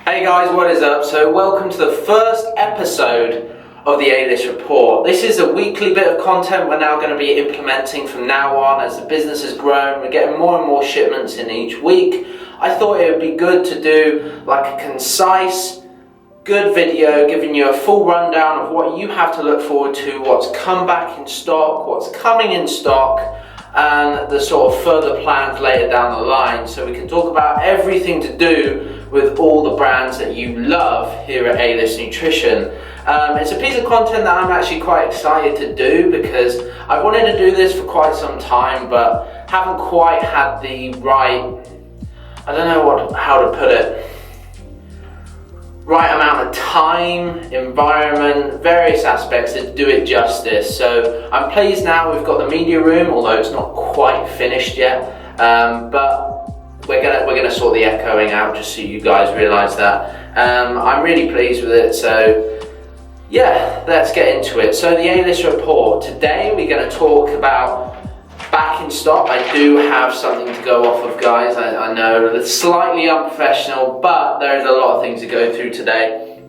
Hey guys, what is up? So welcome to the first episode of the A-List Report. This is a weekly bit of content we're now going to be implementing from now on as the business has grown. We're getting more and more shipments in each week. I thought it would be good to do like a concise, good video giving you a full rundown of what you have to look forward to, what's come back in stock, what's coming in stock, and the sort of further plans later down the line, so we can talk about everything to do with all the brands that you love here at A-List Nutrition. It's a piece of content that I'm actually quite excited to do because I've wanted to do this for quite some time but haven't quite had the right, I don't know how to put it, right amount of time, environment, various aspects to do it justice. So I'm pleased now we've got the media room, although it's not quite finished yet, but we're gonna sort the echoing out just so you guys realise that. I'm really pleased with it, so yeah, let's get into it. So the A-List Report. Today we're going to talk about back in stock. I do have something to go off of, guys. I know it's slightly unprofessional, but there's a lot of things to go through today.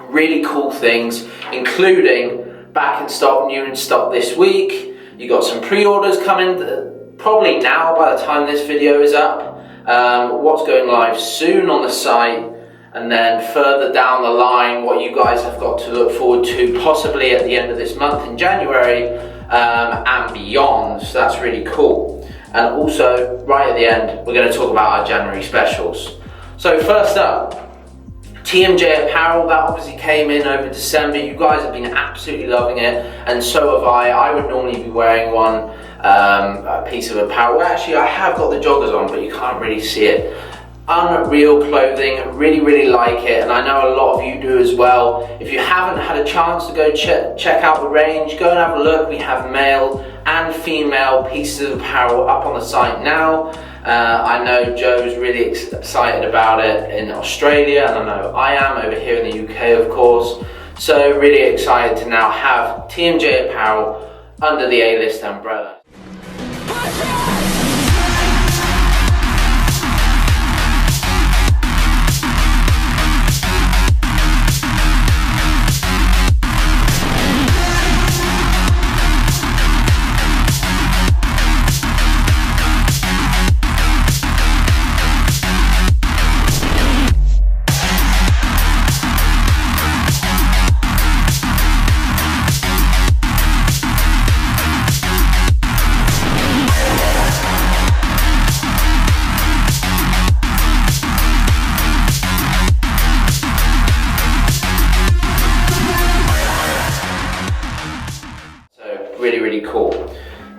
Really cool things, including back in stock, new in stock this week. You got some pre-orders coming, probably now by the time this video is up. What's going live soon on the site, and then further down the line what you guys have got to look forward to possibly at the end of this month in January and beyond. So that's really cool. And also right at the end we're going to talk about our January specials. So first up, TMJ Apparel, that obviously came in over December. You guys have been absolutely loving it, and so have I. I would normally be wearing one, a piece of apparel. Well, actually I have got the joggers on, but you can't really see it. Unreal clothing, really like it, and I know a lot of you do as well. If you haven't had a chance to go check out the range, go and have a look. We have male and female pieces of apparel up on the site now. I know Joe's really excited about it in Australia, and I know I am over here in the UK, of course. So really excited to now have TMJ Apparel under the A-List umbrella. Really cool.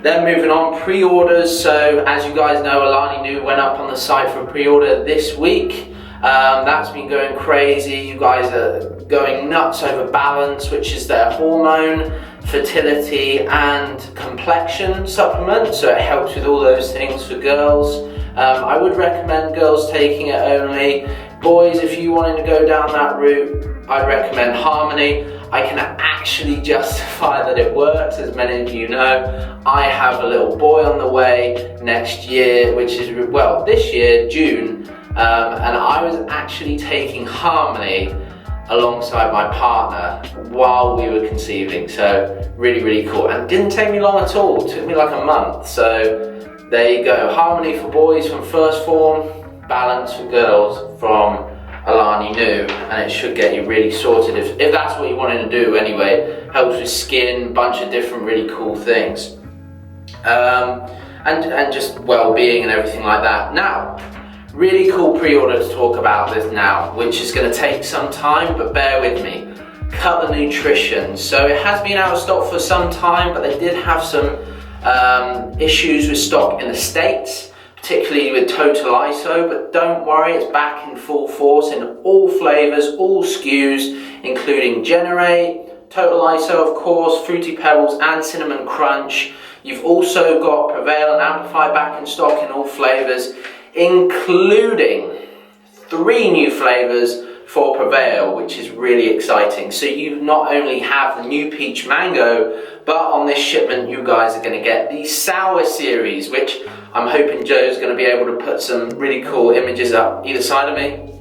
Then moving on, pre-orders. So as you guys know, Alani-Nu went up on the site for a pre-order this week. That's been going crazy. You guys are going nuts over Balance, which is their hormone, fertility and complexion supplement. So it helps with all those things for girls. I would recommend girls taking it only. Boys, if you wanted to go down that route, I'd recommend Harmony. I can actually justify that it works, as many of you know. I have a little boy on the way next year, which is, well, this year, June, and I was actually taking Harmony alongside my partner while we were conceiving, so really cool. And it didn't take me long at all, it took me like a month, so there you go. Harmony for boys from First Form, Balance for girls from Alani-Nu, and it should get you really sorted if that's what you wanted to do anyway. Helps with skin, bunch of different really cool things, and just well-being and everything like that. Now, really cool pre-order to talk about this now, which is going to take some time, but bear with me. Cutler Nutrition. So it has been out of stock for some time, but they did have some issues with stock in the States, particularly with Total ISO, but don't worry, it's back in full force in all flavors, all SKUs, including Generate, Total ISO of course, Fruity Pebbles and Cinnamon Crunch. You've also got Prevail and Amplify back in stock in all flavors, including 3 new flavors for Prevail, which is really exciting. So you not only have the new peach mango, but on this shipment you guys are going to get the sour series, which I'm hoping Joe's going to be able to put some really cool images up either side of me.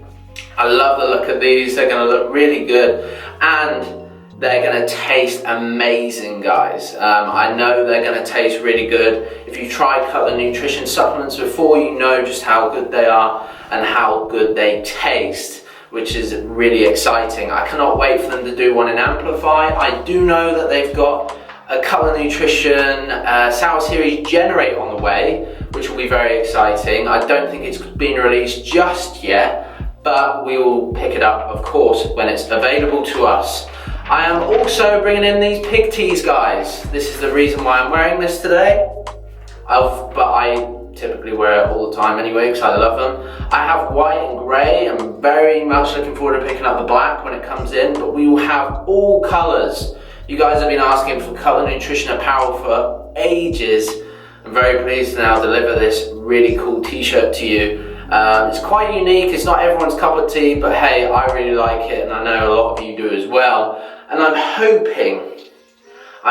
I love the look of these. They're gonna look really good, and they're gonna taste amazing, guys. I know they're gonna taste really good. If you've tried Cutler nutrition supplements before, you know just how good they are and how good they taste, which is really exciting. I cannot wait for them to do one in Amplify. I do know that they've got a Cutler Nutrition Sour Series Generate on the way, which will be very exciting. I don't think it's been released just yet, but we will pick it up, of course, when it's available to us. I am also bringing in these pig tees, guys. This is the reason why I'm wearing this today. But I typically wear it all the time anyway, because I love them. I have white and grey. I'm very much looking forward to picking up the black when it comes in, but we will have all colours. You guys have been asking for Cutler Nutrition Apparel for ages. I'm very pleased to now deliver this really cool t-shirt to you. It's quite unique. It's not everyone's cup of tea, but hey, I really like it, and I know a lot of you do as well. And I'm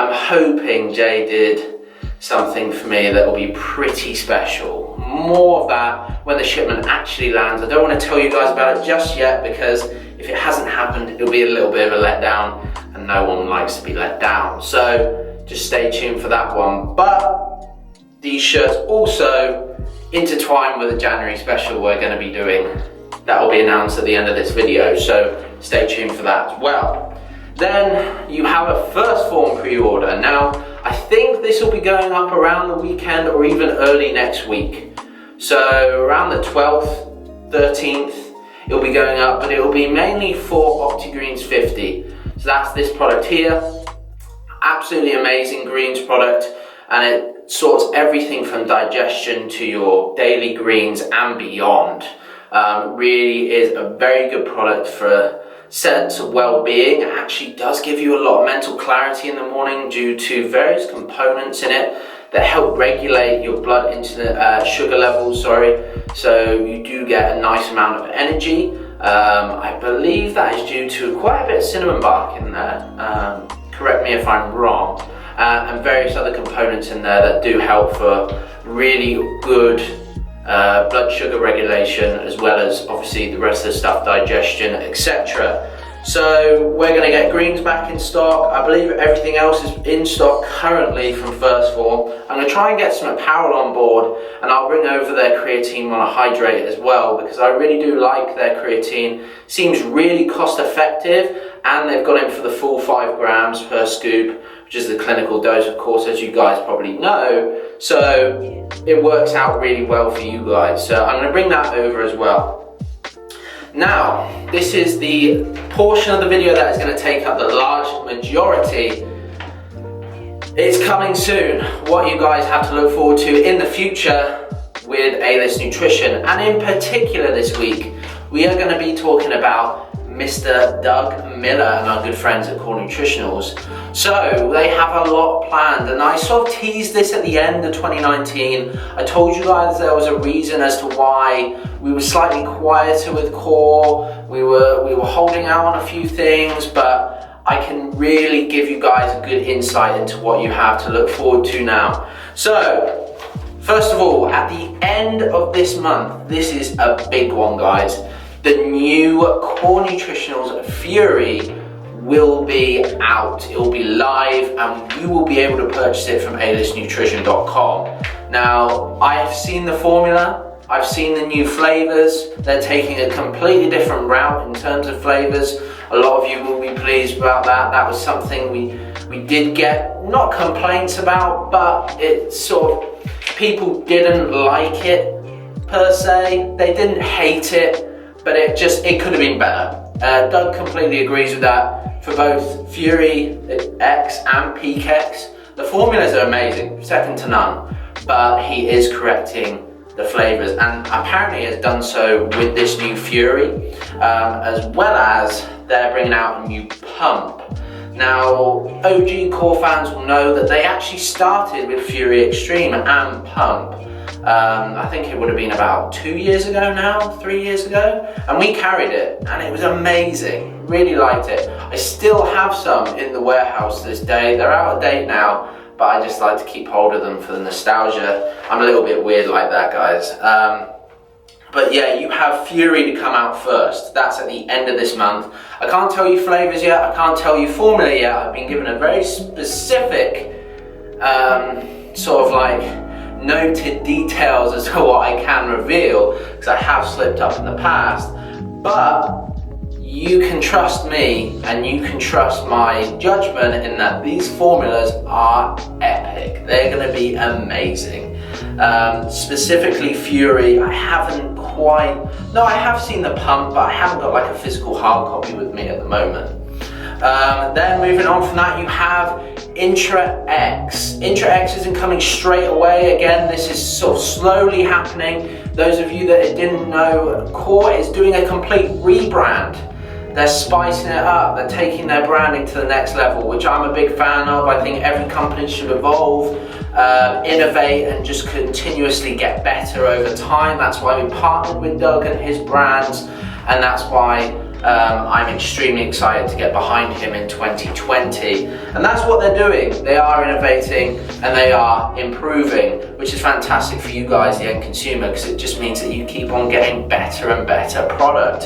hoping Jay did something for me that will be pretty special. More of that when the shipment actually lands. I don't want to tell you guys about it just yet, because if it hasn't happened, it'll be a little bit of a letdown, and no one likes to be let down. So just stay tuned for that one. But these shirts also intertwine with a January special we're going to be doing. That will be announced at the end of this video, so stay tuned for that as well. Then you have a first form pre-order. Now, I think this will be going up around the weekend or even early next week. So around the 12th, 13th, it'll be going up, but it will be mainly for OptiGreens 50. So that's this product here. Absolutely amazing greens product, and it sorts everything from digestion to your daily greens and beyond. Really is a very good product for a sense of well-being. It actually does give you a lot of mental clarity in the morning due to various components in it that help regulate your blood sugar levels, so you do get a nice amount of energy. I believe that is due to quite a bit of cinnamon bark in there, correct me if I'm wrong, and various other components in there that do help for really good blood sugar regulation, as well as obviously the rest of the stuff, digestion, etc. So we're going to get greens back in stock. I believe everything else is in stock currently from First Form. I'm going to try and get some apparel on board, and I'll bring over their creatine monohydrate as well, because I really do like their creatine. Seems really cost effective, and they've got in for the full 5 grams per scoop, which is the clinical dose, of course, as you guys probably know. So it works out really well for you guys. So I'm going to bring that over as well. Now, this is the portion of the video that is going to take up the large majority. It's coming soon. What you guys have to look forward to in the future with A-List Nutrition. And in particular this week, we are going to be talking about Mr. Doug Miller and our good friends at Nutritionals. So they have a lot planned, and I sort of teased this at the end of 2019. I told you guys there was a reason as to why we were slightly quieter with Core. We were holding out on a few things, but I can really give you guys a good insight into what you have to look forward to now. So first of all, at the end of this month, this is a big one, guys. The new Core Nutritionals Fury will be out. It will be live, and you will be able to purchase it from alistnutrition.com. Now, I have seen the formula. I've seen the new flavors. They're taking a completely different route in terms of flavors. A lot of you will be pleased about that. That was something we did get, not complaints about, but it sort of, people didn't like it per se. They didn't hate it, but it could have been better. Doug completely agrees with that for both Fury X and Peak X. The formulas are amazing, second to none, but he is correcting the flavors, and apparently has done so with this new Fury, as well as they're bringing out a new pump. Now, OG Core fans will know that they actually started with Fury Extreme and Pump. I think it would have been about 2 years ago now, 3 years ago, and we carried it, and it was amazing. Really liked it. I still have some in the warehouse to this day. They're out of date now, but I just like to keep hold of them for the nostalgia. I'm a little bit weird like that, guys. But yeah, you have Fury to come out first. That's at the end of this month. I can't tell you flavors yet. I can't tell you formula yet. I've been given a very specific sort of like noted details as to what I can reveal, because I have slipped up in the past. But you can trust me and you can trust my judgment in that these formulas are epic. They're going to be amazing. Specifically Fury, I haven't quite, no, I have seen the pump, but I haven't got like a physical hard copy with me at the moment. Then moving on from that, you have Intra X. Intra X isn't coming straight away. Again, this is sort of slowly happening. Those of you that didn't know, Core is doing a complete rebrand. They're spicing it up, they're taking their branding to the next level, which I'm a big fan of. I think every company should evolve, innovate, and just continuously get better over time. That's why we partnered with Doug and his brands, and that's why I'm extremely excited to get behind him in 2020. And that's what they're doing. They are innovating and they are improving, which is fantastic for you guys, the end consumer, because it just means that you keep on getting better and better product.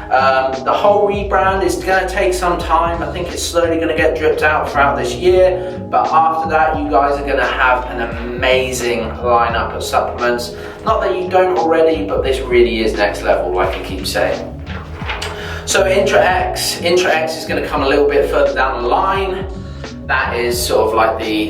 The whole rebrand is going to take some time. I think it's slowly going to get dripped out throughout this year, but after that you guys are going to have an amazing lineup of supplements. Not that you don't already, but this really is next level, like I keep saying. So Intra X is going to come a little bit further down the line. That is sort of like the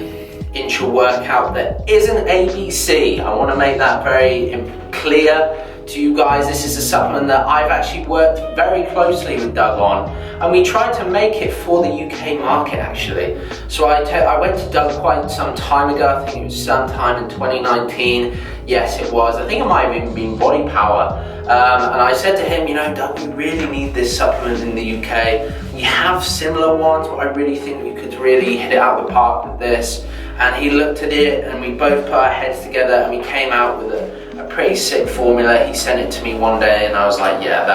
intra workout that isn't ABC. I want to make that very clear to you guys. This is a supplement that I've actually worked very closely with Doug on, and we tried to make it for the UK market actually. So I went to Doug quite some time ago. I think it was sometime in 2019. Yes, it was. I think it might have even been Body Power. And I said to him, you know, Doug, we really need this supplement in the UK. We have similar ones, but I really think we could really hit it out of the park with this. And he looked at it, and we both put our heads together, and we came out with a pretty sick formula. He sent it to me one day, and I was like, yeah,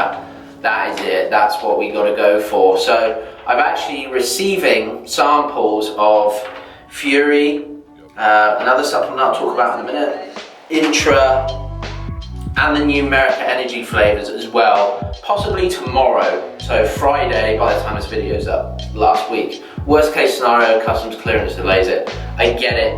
that is it. That's what we got to go for. So I'm actually receiving samples of Fury, another supplement I'll talk about in a minute, Intra, and the Numerica Energy flavors as well, possibly tomorrow. So Friday, by the time this video is up, last week. Worst case scenario, customs clearance delays it. I get it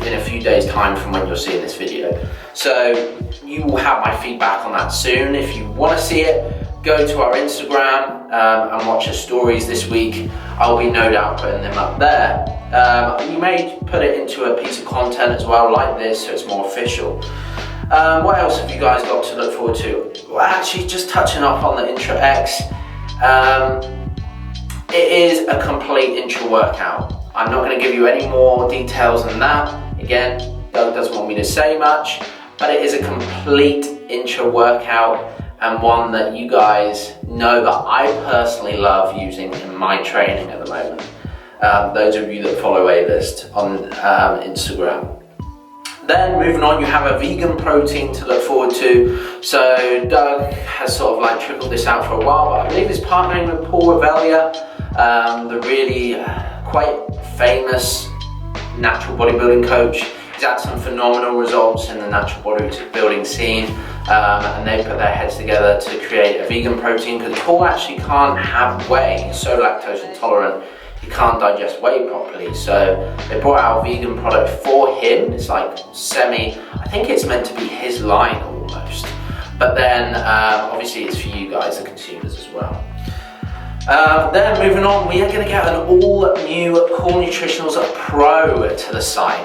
in a few days time from when you're seeing this video. So you will have my feedback on that soon. If you want to see it, go to our Instagram and watch the stories this week. I'll be no doubt putting them up there. You may put it into a piece of content as well like this, so it's more official. What else have you guys got to look forward to? Well, actually, just touching up on the Intra X, it is a complete intra workout. I'm not going to give you any more details than that. Again, Doug doesn't want me to say much, but it is a complete intra workout, and one that you guys know that I personally love using in my training at the moment. Those of you that follow A-List on Instagram. Then moving on, you have a vegan protein to look forward to. So Doug has sort of like trickled this out for a while, but I believe he's partnering with Paul Revelia, the really quite famous natural bodybuilding coach. He's had some phenomenal results in the natural bodybuilding scene, and they put their heads together to create a vegan protein, because Paul actually can't have whey. He's so lactose intolerant. He can't digest whey properly, so they brought out a vegan product for him. It's like I think it's meant to be his line almost, but then obviously it's for you guys, the consumers, as well. Then moving on, we are going to get an all new Core Nutritionals Pro to the site.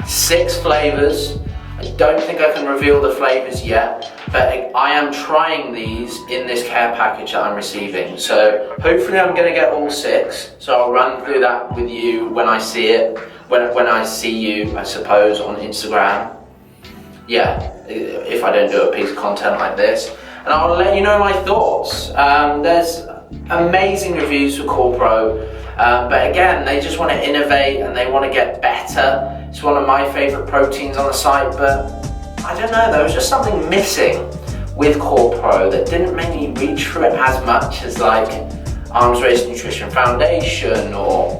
6 flavors. I don't think I can reveal the flavors yet, but I am trying these in this care package that I'm receiving. So hopefully I'm going to get all 6. So I'll run through that with you when I see it, when I see you, I suppose, on Instagram. Yeah, if I don't do a piece of content like this. And I'll let you know my thoughts. There's amazing reviews for Core Pro, but again, they just want to innovate and they want to get better. It's one of my favourite proteins on the site, but I don't know, there was just something missing with Core Pro that didn't make me reach for it as much as like Arms Race Nutrition Foundation or,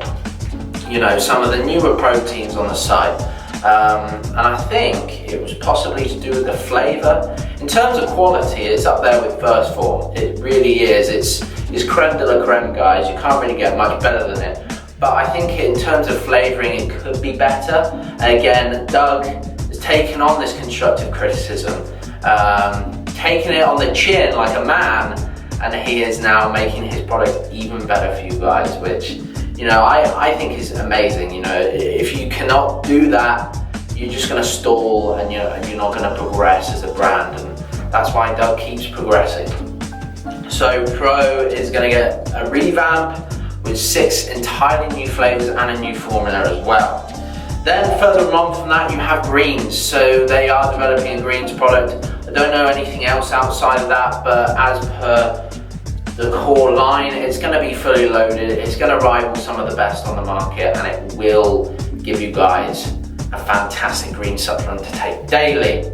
you know, some of the newer proteins on the site. and I think it was possibly to do with the flavour. In terms of quality, it's up there with First Form. It really is. It's creme de la creme, guys. You can't really get much better than it. But I think in terms of flavouring, it could be better. And again, Doug has taken on this constructive criticism, taking it on the chin like a man, and he is now making his product even better for you guys, which, you know, I think is amazing. You know, if you cannot do that, you're just going to stall, and you're not going to progress as a brand, and that's why Doug keeps progressing. So Pro is going to get a revamp with 6 entirely new flavours and a new formula as well. Then further on from that, you have greens. So they are developing a greens product. I don't know anything else outside of that, but as per the core line, it's going to be fully loaded. It's going to rival some of the best on the market, and it will give you guys a fantastic green supplement to take daily.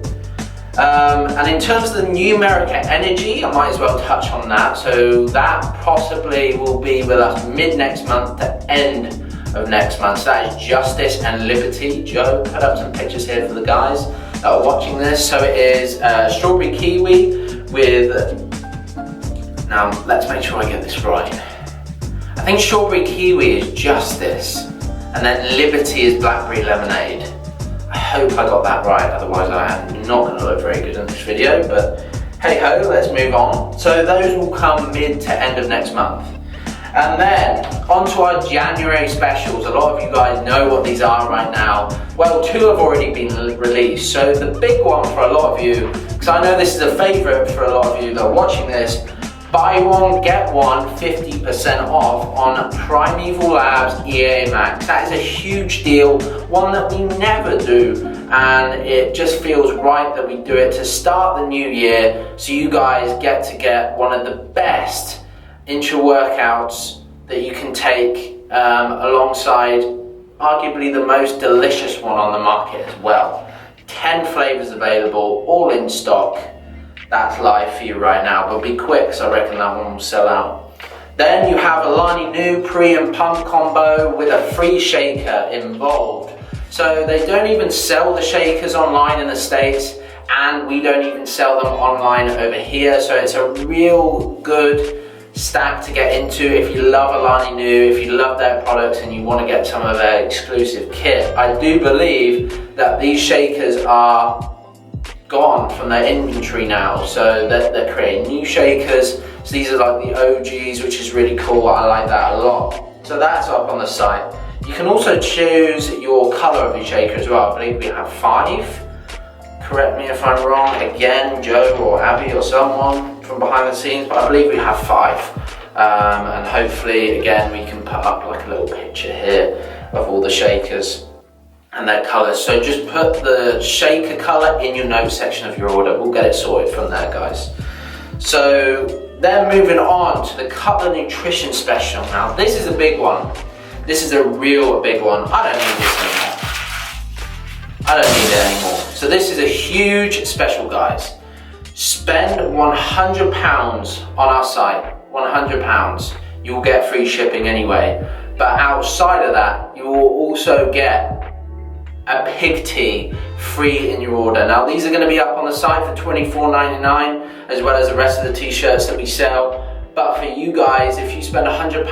And in terms of the Numerica Energy, I might as well touch on that. So that possibly will be with us mid next month to end of next month. So that is Justice and Liberty. Joe put up some pictures here for the guys that are watching this. So it is strawberry kiwi with, now let's make sure I get this right. I think strawberry kiwi is Justice, and then Liberty is blackberry lemonade. I hope I got that right, otherwise I am not going to look very good in this video, but hey ho, let's move on. So those will come mid to end of next month. And then on to our January specials. A lot of you guys know what these are right now. Well, 2 have already been released. So the big one for a lot of you, because I know this is a favourite for a lot of you that are watching this, buy one, get one, 50% off on Primeval Labs EA Max. That is a huge deal, one that we never do, and it just feels right that we do it to start the new year, so you guys get one of the best intra-workouts that you can take alongside arguably the most delicious one on the market as well. 10 flavours available, all in stock. That's live for you right now, but be quick, so I reckon that one will sell out. Then you have Alani-Nu pre and pump combo with a free shaker involved. So they don't even sell the shakers online in the States, and we don't even sell them online over here. So it's a real good stack to get into if you love Alani-Nu, if you love their products and you want to get some of their exclusive kit. I do believe that these shakers are gone from their inventory now, so they're creating new shakers. So these are like the OGs, which is really cool. I like that a lot. So that's up on the site. You can also choose your colour of your shaker as well. I believe we have 5. Correct me if I'm wrong, again, Joe or Abby or someone from behind the scenes, but I believe we have 5. And hopefully, again, we can put up like a little picture here of all the shakers and their colours. So just put the shaker colour in your notes section of your order. We'll get it sorted from there, guys. So then moving on to the Cutler Nutrition Special. Now this is a big one. This is a real big one. I don't need this anymore. I don't need it anymore. So this is a huge special, guys. Spend £100 on our site, £100. You will get free shipping anyway. But outside of that, you will also get a pig tea free in your order. Now these are going to be up on the site for $24.99, as well as the rest of the t-shirts that we sell. But for you guys, if you spend £100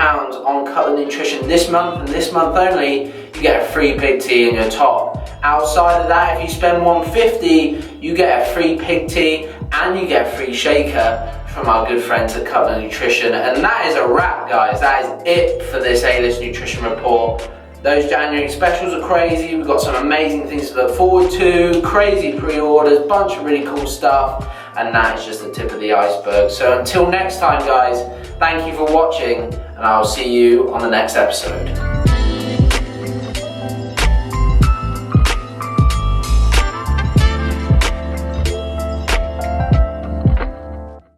on Cutler Nutrition this month and this month only, you get a free pig tea in your top. Outside of that, if you spend $150, you get a free pig tea and you get a free shaker from our good friends at Cutler Nutrition. And that is a wrap, guys. That is it for this A-List Nutrition Report. Those January specials are crazy. We've got some amazing things to look forward to, crazy pre-orders, bunch of really cool stuff, and that is just the tip of the iceberg. So until next time, guys, thank you for watching, and I'll see you on the next episode.